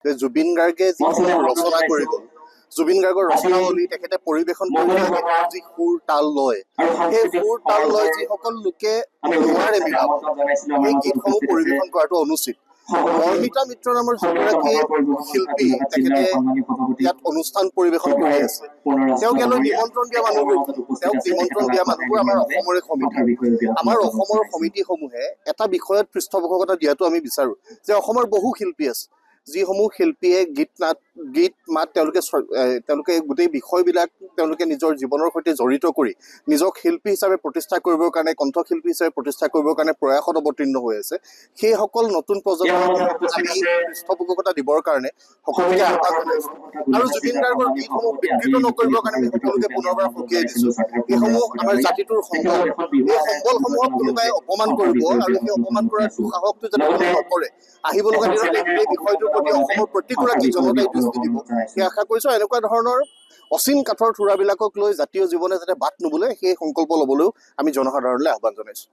যে জুবিন গাৰ্গে যিসমূহ ৰচনা কৰি গ'ল, জুবিন গাৰ্গৰ ৰচনাৱলী তেখেতে পৰিৱেশন কৰিলে যি সুৰ তাল লয়, সেই সুৰ তাল লয় যিসকল লোকে নোৱাৰে মিলাব, সেই গীতসমূহ পৰিৱেশন কৰাটো অনুচিত। মৰ্মিতা মিত্ৰ নামৰ যিগৰাকী শিল্পী তেখেতে ইয়াত অনুষ্ঠান পৰিৱেশন কৰি আছে, তেওঁক ইয়ালৈ নিমন্ত্ৰণ দিয়া মানুহবোৰ, তেওঁক নিমন্ত্ৰণ দিয়া মানুহবোৰ আমাৰ অসমৰে সমিতি। আমাৰ অসমৰ সমিতিসমূহে এটা বিষয়ত পৃষ্ঠপোষকতা দিয়াটো আমি বিচাৰোঁ যে অসমৰ বহু শিল্পী আছে, যিসমূহ শিল্পীয়ে গীত মাত তেওঁলোকে গোটেই বিষয়বিলাক তেওঁলোকে নিজৰ জীৱনৰ সৈতে জড়িত কৰি নিজক শিল্পী হিচাপে প্ৰতিষ্ঠা কৰিবৰ কাৰণে, কণ্ঠশিল্পী হিচাপে প্ৰতিষ্ঠা কৰিবৰ কাৰণে প্ৰয়াসত অৱতীৰ্ণ হৈ আছে। সেইসকল নতুন প্ৰজন্মক আমি পৃষ্ঠপোষকতা দিবৰ কাৰণে সকলোকে আহ্বান জনাইছোঁ। আৰু জুবিন গাৰ্গৰ গীতসমূহ বিকৃত নকৰিবৰ কাৰণে আমি সকলোকে পুনৰবাৰ সকীয়াই দিছোঁ, এইসমূহ আমাৰ জাতিটোৰ সম্বল। এই সম্বলসমূহক কোনোবাই অপমান কৰিব আৰু সেই অপমান কৰাৰ দুঃসাহসটো যাতে কোনো নকৰে, আহিব লগা দিনত এই বিষয়টোৰ প্ৰতি অসমৰ প্ৰতিগৰাকী জনতাই দৃষ্টি দিব, সেই আশা কৰিছোঁ। এনেকুৱা ধৰণৰ অচিন কাঠৰ থোৰাবিলাকক লৈ জাতীয় জীৱনে যাতে বাট নুবুলে, সেই সংকল্প ল'বলৈও আমি জনসাধাৰণলৈ আহ্বান জনাইছোঁ।